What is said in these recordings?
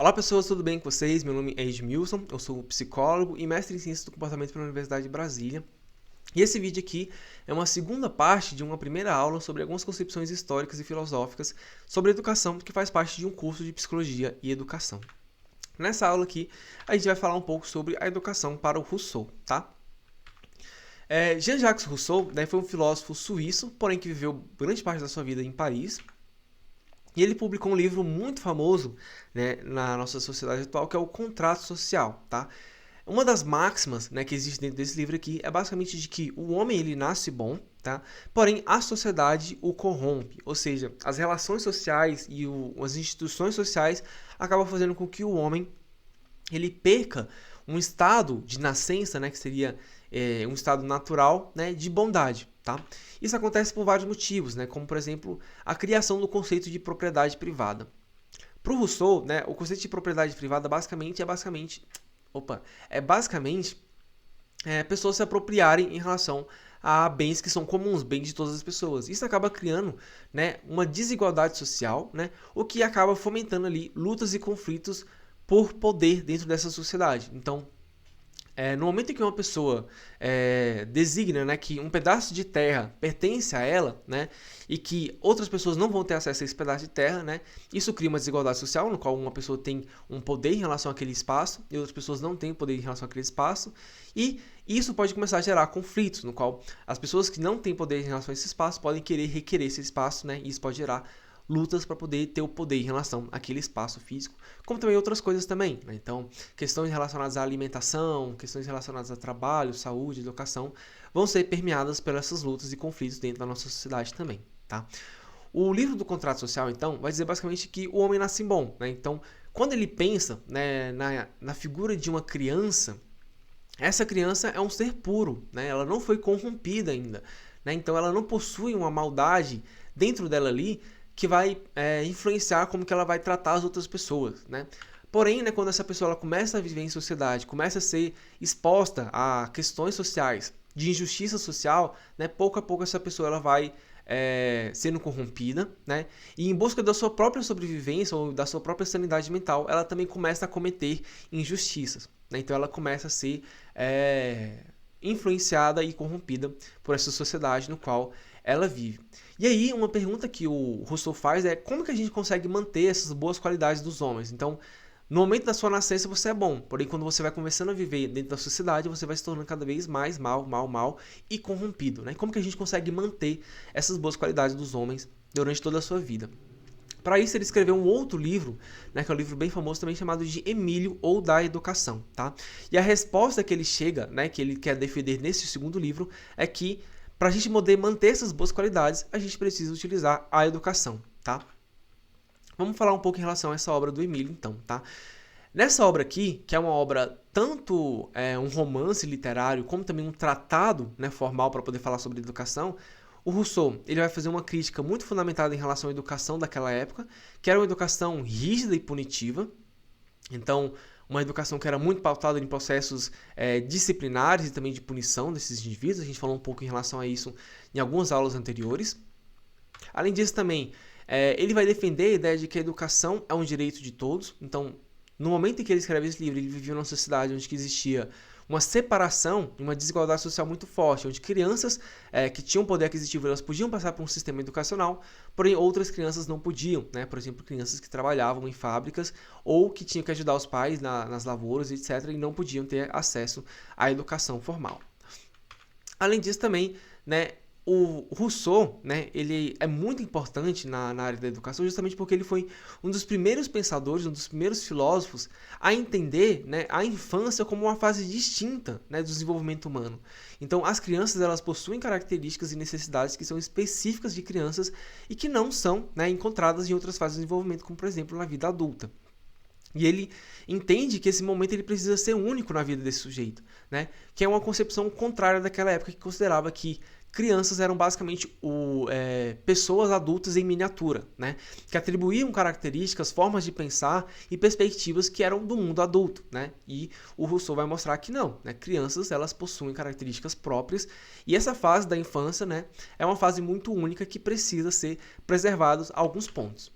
Olá pessoas, tudo bem com vocês? Meu nome é Edmilson, eu sou psicólogo e mestre em Ciências do Comportamento pela Universidade de Brasília. E esse vídeo aqui é uma segunda parte de uma primeira aula sobre algumas concepções históricas e filosóficas sobre educação que faz parte de um curso de Psicologia e Educação. Nessa aula aqui, a gente vai falar um pouco sobre a educação para o Rousseau, tá? Jean-Jacques Rousseau, foi um filósofo suíço, porém que viveu grande parte da sua vida em Paris. E ele publicou um livro muito famoso, né, na nossa sociedade atual, que é o Contrato Social, tá? Uma das máximas, né, que existe dentro desse livro aqui é basicamente de que o homem ele nasce bom, tá? Porém a sociedade o corrompe, ou seja, as relações sociais e as instituições sociais acabam fazendo com que o homem ele perca um estado de nascença, né, que seria um estado natural, né, de bondade, tá? Isso acontece por vários motivos, né, como por exemplo a criação do conceito de propriedade privada. Para o Rousseau, né, o conceito de propriedade privada é basicamente pessoas se apropriarem em relação a bens que são comuns, bens de todas as pessoas. Isso acaba criando, né, uma desigualdade social, né, o que acaba fomentando ali lutas e conflitos por poder dentro dessa sociedade. Então, no momento em que uma pessoa designa, né, que um pedaço de terra pertence a ela, né, e que outras pessoas não vão ter acesso a esse pedaço de terra, né, isso cria uma desigualdade social, no qual uma pessoa tem um poder em relação àquele espaço e outras pessoas não têm poder em relação àquele espaço, e isso pode começar a gerar conflitos, no qual as pessoas que não têm poder em relação a esse espaço podem querer requerer esse espaço, né, e isso pode gerar lutas para poder ter o poder em relação àquele espaço físico, como também outras coisas também, né? Então, questões relacionadas à alimentação, questões relacionadas a trabalho, saúde, educação, vão ser permeadas pelas essas lutas e conflitos dentro da nossa sociedade também, tá? O livro do Contrato Social, então, vai dizer basicamente que o homem nasce bom, né? Então, quando ele pensa, né, na figura de uma criança, essa criança é um ser puro, né? Ela não foi corrompida ainda, né? Então, ela não possui uma maldade dentro dela ali que vai influenciar como que ela vai tratar as outras pessoas, né? Porém, né, quando essa pessoa ela começa a viver em sociedade, começa a ser exposta a questões sociais, de injustiça social, né, pouco a pouco essa pessoa ela vai sendo corrompida, né, e em busca da sua própria sobrevivência ou da sua própria sanidade mental, ela também começa a cometer injustiças, né? Então ela começa a ser influenciada e corrompida por essa sociedade no qual ela vive. E aí, uma pergunta que o Rousseau faz é como que a gente consegue manter essas boas qualidades dos homens? Então, no momento da sua nascença você é bom, porém quando você vai começando a viver dentro da sociedade, você vai se tornando cada vez mais mal e corrompido, né? Como que a gente consegue manter essas boas qualidades dos homens durante toda a sua vida? Para isso ele escreveu um outro livro, né, que é um livro bem famoso também chamado de Emílio ou da Educação, tá? E a resposta que ele chega, né, que ele quer defender nesse segundo livro é que para a gente poder manter essas boas qualidades, a gente precisa utilizar a educação, tá? Vamos falar um pouco em relação a essa obra do Emílio, então, tá? Nessa obra aqui, que é uma obra tanto um romance literário, como também um tratado, né, formal para poder falar sobre educação, o Rousseau ele vai fazer uma crítica muito fundamentada em relação à educação daquela época, que era uma educação rígida e punitiva. Então, uma educação que era muito pautada em processos disciplinares e também de punição desses indivíduos. A gente falou um pouco em relação a isso em algumas aulas anteriores. Além disso, também, ele vai defender a ideia de que a educação é um direito de todos. Então, no momento em que ele escreve esse livro, ele vivia numa sociedade onde existia uma separação, uma desigualdade social muito forte, onde crianças que tinham poder aquisitivo elas podiam passar por um sistema educacional, porém outras crianças não podiam, né? Por exemplo, crianças que trabalhavam em fábricas ou que tinham que ajudar os pais nas lavouras, etc., e não podiam ter acesso à educação formal. Além disso, também, né, o Rousseau, né, ele é muito importante na área da educação justamente porque ele foi um dos primeiros pensadores, um dos primeiros filósofos a entender, né, a infância como uma fase distinta, né, do desenvolvimento humano. Então, as crianças elas possuem características e necessidades que são específicas de crianças e que não são, né, encontradas em outras fases de desenvolvimento, como por exemplo na vida adulta. E ele entende que esse momento ele precisa ser único na vida desse sujeito, né? Que é uma concepção contrária daquela época que considerava que crianças eram basicamente pessoas adultas em miniatura, né? Que atribuíam características, formas de pensar e perspectivas que eram do mundo adulto, né? E o Rousseau vai mostrar que não, né? Crianças elas possuem características próprias e essa fase da infância, né, é uma fase muito única que precisa ser preservados alguns pontos.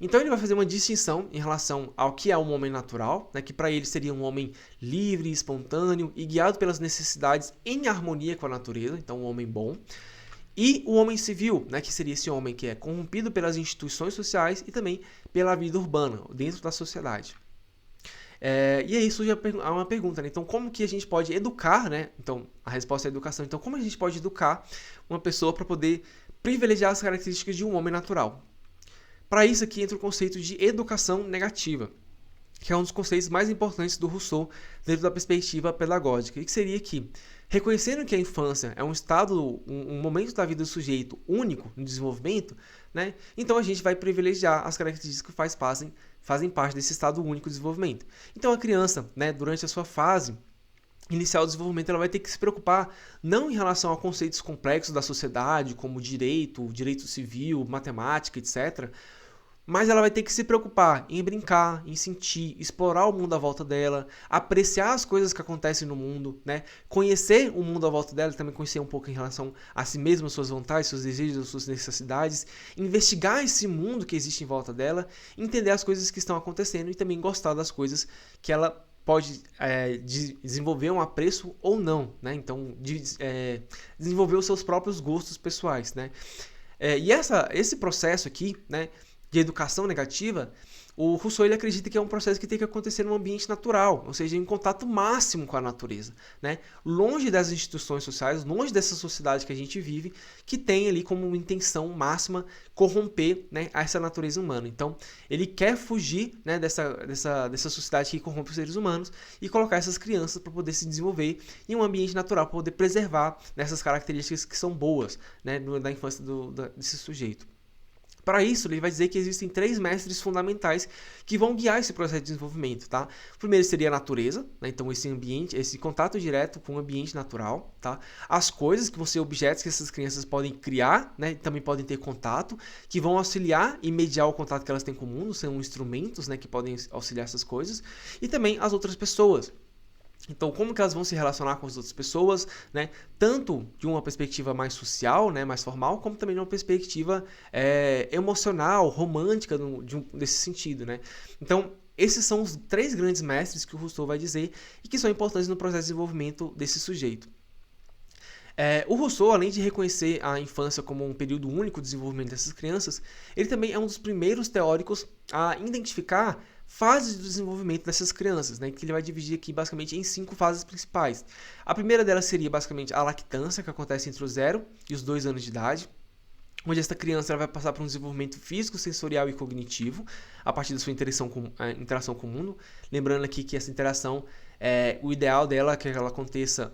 Então ele vai fazer uma distinção em relação ao que é um homem natural, né, que para ele seria um homem livre, espontâneo e guiado pelas necessidades em harmonia com a natureza, então um homem bom. E o homem civil, né, que seria esse homem que é corrompido pelas instituições sociais e também pela vida urbana, dentro da sociedade. E aí surge uma pergunta, né? Então, como que a gente pode educar, né? Então, a resposta é a educação. Então, como a gente pode educar uma pessoa para poder privilegiar as características de um homem natural? Para isso aqui entra o conceito de educação negativa, que é um dos conceitos mais importantes do Rousseau dentro da perspectiva pedagógica, e que seria que, reconhecendo que a infância é um estado, um momento da vida do sujeito único no desenvolvimento, né, então a gente vai privilegiar as características que fazem parte desse estado único de desenvolvimento. Então a criança, né, durante a sua fase inicial do desenvolvimento, ela vai ter que se preocupar não em relação a conceitos complexos da sociedade, como direito civil, matemática, etc., mas ela vai ter que se preocupar em brincar, em sentir, explorar o mundo à volta dela, apreciar as coisas que acontecem no mundo, né? Conhecer o mundo à volta dela, também conhecer um pouco em relação a si mesma, suas vontades, seus desejos, suas necessidades, investigar esse mundo que existe em volta dela, entender as coisas que estão acontecendo e também gostar das coisas que ela pode desenvolver um apreço ou não, né? Então, desenvolver os seus próprios gostos pessoais, né? E esse processo aqui, né, de educação negativa, o Rousseau ele acredita que é um processo que tem que acontecer num ambiente natural, ou seja, em contato máximo com a natureza, né? Longe das instituições sociais, longe dessa sociedade que a gente vive, que tem ali como intenção máxima corromper, né, essa natureza humana. Então, ele quer fugir, né, dessa sociedade que corrompe os seres humanos e colocar essas crianças para poder se desenvolver em um ambiente natural, para poder preservar nessas características que são boas, né, da infância desse sujeito. Para isso, ele vai dizer que existem 3 mestres fundamentais que vão guiar esse processo de desenvolvimento, tá? O primeiro seria a natureza, né? Então esse ambiente, esse contato direto com o ambiente natural, tá? As coisas, que vão ser objetos que essas crianças podem criar, né? Também podem ter contato, que vão auxiliar e mediar o contato que elas têm com o mundo, são instrumentos, né, que podem auxiliar essas coisas, e também as outras pessoas. Então, como que elas vão se relacionar com as outras pessoas, né? Tanto de uma perspectiva mais social, né, mais formal, como também de uma perspectiva emocional, romântica, desse sentido, né? Então, esses são os 3 grandes mestres que o Rousseau vai dizer e que são importantes no processo de desenvolvimento desse sujeito. O Rousseau, além de reconhecer a infância como um período único de desenvolvimento dessas crianças, ele também é um dos primeiros teóricos a identificar fases do desenvolvimento dessas crianças, né, que ele vai dividir aqui basicamente em 5 fases principais. A primeira delas seria basicamente a lactância, que acontece entre os 0 e os 2 anos de idade, onde essa criança ela vai passar por um desenvolvimento físico, sensorial e cognitivo, a partir da sua interação com o mundo. Lembrando aqui que essa interação, o ideal dela é que ela aconteça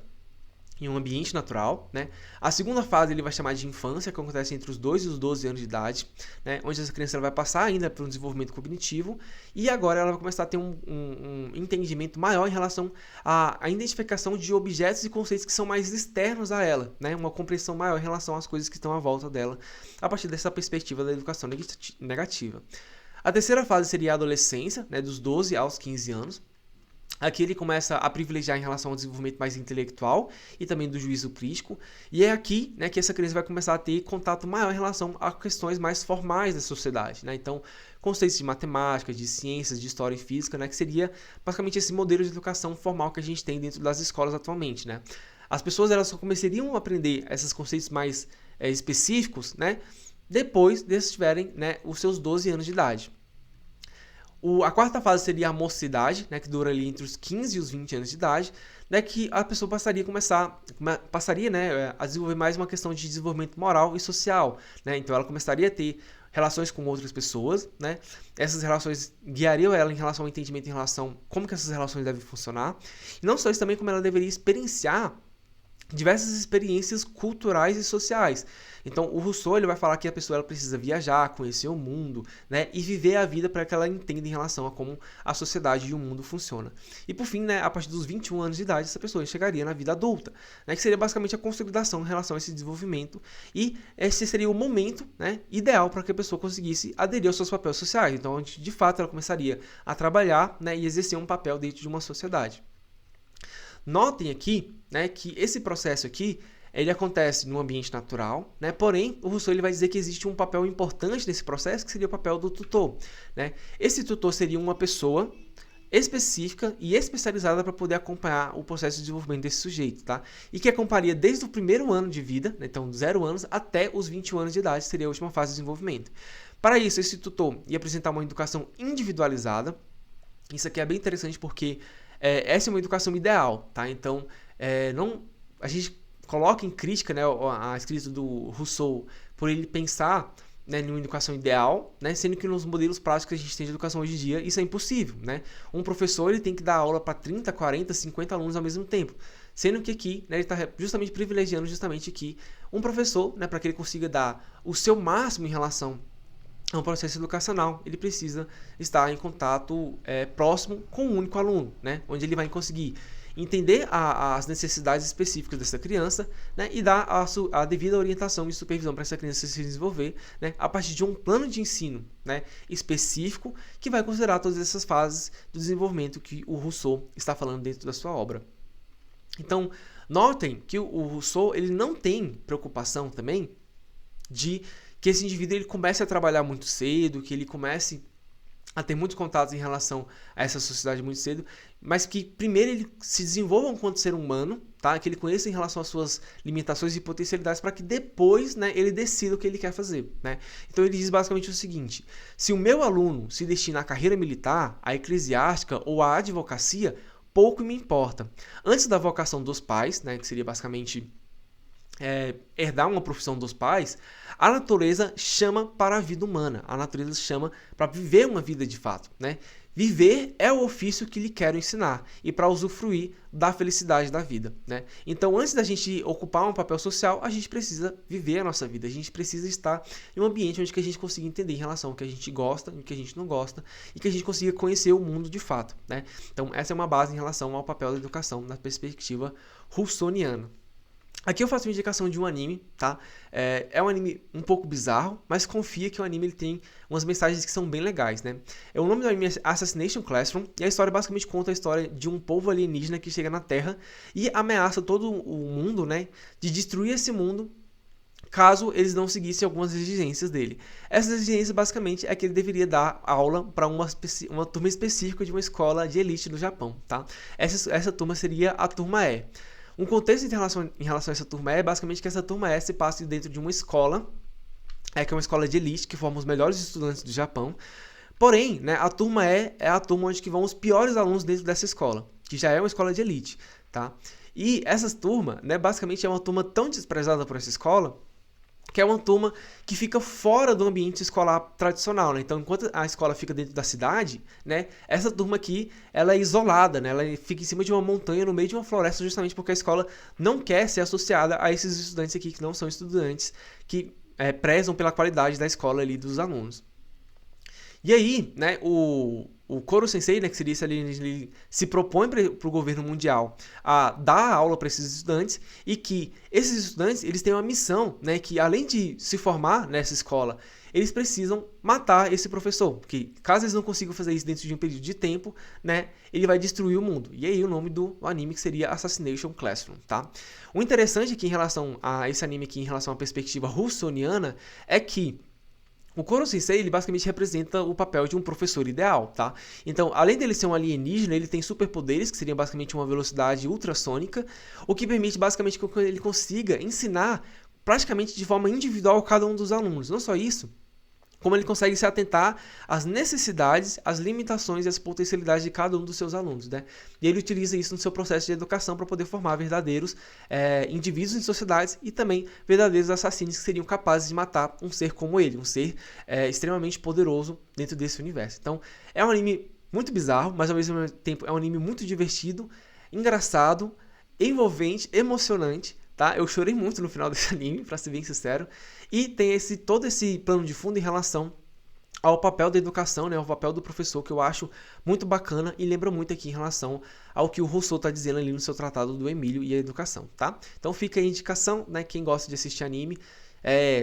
em um ambiente natural, né? A segunda fase ele vai chamar de infância, que acontece entre os 2 e os 12 anos de idade, né? Onde essa criança ela vai passar ainda por um desenvolvimento cognitivo e agora ela vai começar a ter um entendimento maior em relação à identificação de objetos e conceitos que são mais externos a ela, né? Uma compreensão maior em relação às coisas que estão à volta dela, a partir dessa perspectiva da educação negativa. A terceira fase seria a adolescência, né? Dos 12 aos 15 anos. Aqui ele começa a privilegiar em relação ao desenvolvimento mais intelectual e também do juízo crítico. E é aqui, né, que essa criança vai começar a ter contato maior em relação a questões mais formais da sociedade, né? Então, conceitos de matemática, de ciências, de história e física, né, que seria basicamente esse modelo de educação formal que a gente tem dentro das escolas atualmente, né? As pessoas elas só começariam a aprender esses conceitos mais específicos, né, depois de eles tiverem, né, os seus 12 anos de idade. A quarta fase seria a mocidade, né, que dura ali entre os 15 e os 20 anos de idade, né, que a pessoa passaria, né, a desenvolver mais uma questão de desenvolvimento moral e social, né? Então ela começaria a ter relações com outras pessoas, né? Essas relações guiariam ela em relação ao entendimento em relação a como que essas relações devem funcionar. E não só isso, também como ela deveria experienciar diversas experiências culturais e sociais. Então, o Rousseau ele vai falar que a pessoa ela precisa viajar, conhecer o mundo, né, e viver a vida para que ela entenda em relação a como a sociedade e o mundo funciona. E por fim, né, a partir dos 21 anos de idade, essa pessoa chegaria na vida adulta, né, que seria basicamente a consolidação em relação a esse desenvolvimento, e esse seria o momento, né, ideal para que a pessoa conseguisse aderir aos seus papéis sociais. Então, onde de fato ela começaria a trabalhar, né, e exercer um papel dentro de uma sociedade. Notem aqui, né, que esse processo aqui ele acontece no ambiente natural, né? Porém, o Rousseau ele vai dizer que existe um papel importante nesse processo, que seria o papel do tutor, né? Esse tutor seria uma pessoa específica e especializada para poder acompanhar o processo de desenvolvimento desse sujeito, tá? E que acompanharia desde o primeiro ano de vida, né? Então 0 anos, até os 21 anos de idade, seria a última fase de desenvolvimento. Para isso, esse tutor ia apresentar uma educação individualizada. Isso aqui é bem interessante porque essa é uma educação ideal, tá? Então, não, a gente coloca em crítica, né, a escrita do Rousseau por ele pensar, né, numa educação ideal, né, sendo que nos modelos práticos que a gente tem de educação hoje em dia, isso é impossível, né? Um professor ele tem que dar aula para 30, 40, 50 alunos ao mesmo tempo, sendo que aqui, né, ele está justamente privilegiando justamente aqui um professor, né, para que ele consiga dar o seu máximo em relação a um processo educacional, ele precisa estar em contato próximo com um único aluno, né, onde ele vai conseguir entender as necessidades específicas dessa criança, né, e dar a devida orientação e supervisão para essa criança se desenvolver, né, a partir de um plano de ensino, né, específico que vai considerar todas essas fases do desenvolvimento que o Rousseau está falando dentro da sua obra. Então, notem que o Rousseau ele não tem preocupação também de que esse indivíduo ele comece a trabalhar muito cedo, que ele comece a ter muitos contatos em relação a essa sociedade muito cedo, mas que primeiro ele se desenvolva enquanto ser humano, tá? Que ele conheça em relação às suas limitações e potencialidades, para que depois, né, ele decida o que ele quer fazer, né? Então ele diz basicamente o seguinte: se o meu aluno se destina à carreira militar, à eclesiástica ou à advocacia, pouco me importa. Antes da vocação dos pais, né, que seria basicamente herdar uma profissão dos pais, a natureza chama para a vida humana, a natureza chama para viver uma vida de fato, né? Viver é o ofício que lhe quero ensinar e para usufruir da felicidade da vida, né? Então, antes da gente ocupar um papel social, a gente precisa viver a nossa vida, a gente precisa estar em um ambiente onde que a gente consiga entender em relação ao que a gente gosta e o que a gente não gosta e que a gente consiga conhecer o mundo de fato, né? Então, essa é uma base em relação ao papel da educação na perspectiva russoniana. Aqui eu faço uma indicação de um anime, tá? É um anime um pouco bizarro, mas confia que o anime ele tem umas mensagens que são bem legais, né? O nome do anime é Assassination Classroom, e a história basicamente conta a história de um povo alienígena que chega na Terra e ameaça todo o mundo, né? De destruir esse mundo caso eles não seguissem algumas exigências dele. Essas exigências basicamente é que ele deveria dar aula para uma turma específica de uma escola de elite do Japão, tá? Essa turma seria a turma E. Um contexto em relação a essa turma é basicamente que essa turma S se passa dentro de uma escola, que é uma escola de elite, que forma os melhores estudantes do Japão. Porém, né, a turma E é a turma onde que vão os piores alunos dentro dessa escola, que já é uma escola de elite, tá? E essa turma, né, basicamente é uma turma tão desprezada por essa escola, que é uma turma que fica fora do ambiente escolar tradicional, né? Então, enquanto a escola fica dentro da cidade, né, essa turma aqui, ela é isolada, né? Ela fica em cima de uma montanha, no meio de uma floresta, justamente porque a escola não quer ser associada a esses estudantes aqui, que não são estudantes, que prezam pela qualidade da escola ali dos alunos. E aí, né, o Koro Sensei, né, que seria esse alienígena, ele se propõe para o governo mundial a dar aula para esses estudantes e que esses estudantes eles têm uma missão, né, que além de se formar nessa escola, eles precisam matar esse professor, porque caso eles não consigam fazer isso dentro de um período de tempo, né, ele vai destruir o mundo. E aí o nome do anime que seria Assassination Classroom, tá? O interessante aqui em relação a esse anime aqui, em relação à perspectiva russoniana, é que o Koro Sensei, ele basicamente representa o papel de um professor ideal, tá? Então, além dele ser um alienígena, ele tem superpoderes, que seriam basicamente uma velocidade ultrassônica, o que permite basicamente que ele consiga ensinar praticamente de forma individual cada um dos alunos. Não só isso, como ele consegue se atentar às necessidades, às limitações e às potencialidades de cada um dos seus alunos, né? E ele utiliza isso no seu processo de educação para poder formar verdadeiros indivíduos em sociedades e também verdadeiros assassinos que seriam capazes de matar um ser como ele, um ser extremamente poderoso dentro desse universo. Então, é um anime muito bizarro, mas ao mesmo tempo é um anime muito divertido, engraçado, envolvente, emocionante, tá? Eu chorei muito no final desse anime, pra ser bem sincero. E tem todo esse plano de fundo em relação ao papel da educação, né? Ao papel do professor, que eu acho muito bacana e lembra muito aqui em relação ao que o Rousseau está dizendo ali no seu tratado do Emílio e a educação, tá? Então fica aí a indicação, né? Quem gosta de assistir anime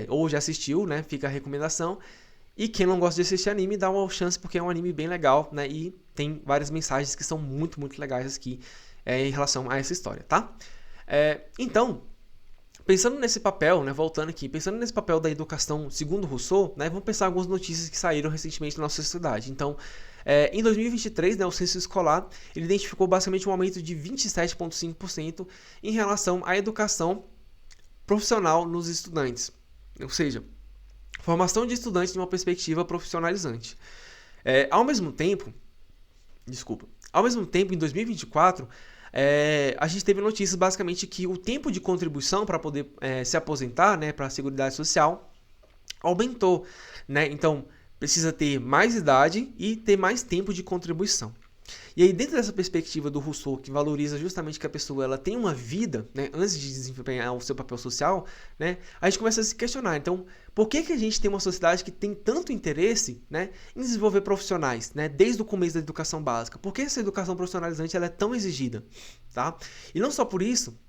ou já assistiu, né? Fica a recomendação. E quem não gosta de assistir anime, dá uma chance porque é um anime bem legal, né? E tem várias mensagens que são muito, muito legais aqui em relação a essa história, tá? Então, pensando nesse papel, né, voltando aqui, pensando nesse papel da educação segundo Rousseau, né, vamos pensar algumas notícias que saíram recentemente na nossa sociedade. Então, em 2023, né, o censo escolar, ele identificou basicamente um aumento de 27,5% em relação à educação profissional nos estudantes. Ou seja, formação de estudantes de uma perspectiva profissionalizante. Ao mesmo tempo, em 2024, a gente teve notícias basicamente que o tempo de contribuição para poder se aposentar, né, para a Seguridade Social, aumentou, né? Então, precisa ter mais idade e ter mais tempo de contribuição. E aí, dentro dessa perspectiva do Rousseau, que valoriza justamente que a pessoa ela tem uma vida, né, antes de desempenhar o seu papel social, né, a gente começa a se questionar. Então, por que a gente tem uma sociedade que tem tanto interesse, né, em desenvolver profissionais, né, desde o começo da educação básica? Por que essa educação profissionalizante ela é tão exigida? Tá? E não só por isso,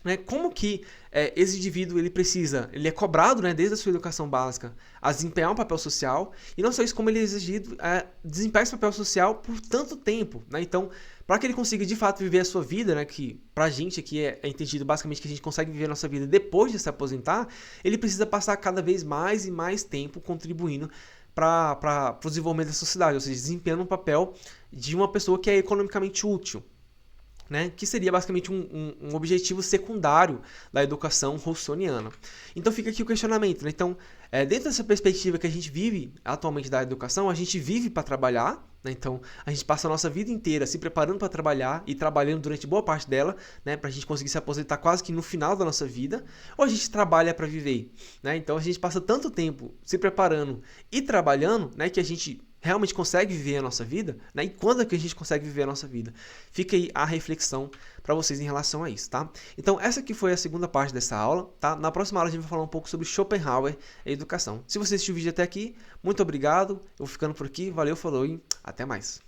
né, como que esse indivíduo ele é cobrado, né, desde a sua educação básica a desempenhar um papel social, e não só isso, como ele é exigido a desempenhar esse papel social por tanto tempo, né? Então, para que ele consiga de fato viver a sua vida, né, que pra gente aqui é entendido basicamente que a gente consegue viver a nossa vida depois de se aposentar, ele precisa passar cada vez mais e mais tempo contribuindo para o desenvolvimento da sociedade, ou seja, desempenhando um papel de uma pessoa que é economicamente útil. Né, que seria basicamente um objetivo secundário da educação roussoniana. Então fica aqui o questionamento. Né? Então, dentro dessa perspectiva que a gente vive atualmente da educação, a gente vive para trabalhar, né? Então a gente passa a nossa vida inteira se preparando para trabalhar e trabalhando durante boa parte dela, né? Para a gente conseguir se aposentar quase que no final da nossa vida, ou a gente trabalha para viver. Né? Então a gente passa tanto tempo se preparando e trabalhando, né, que a gente realmente consegue viver a nossa vida, né? E quando é que a gente consegue viver a nossa vida? Fica aí a reflexão para vocês em relação a isso, tá? Então, essa aqui foi a segunda parte dessa aula, tá? Na próxima aula a gente vai falar um pouco sobre Schopenhauer e educação. Se você assistiu o vídeo até aqui, muito obrigado. Eu vou ficando por aqui. Valeu, falou e até mais.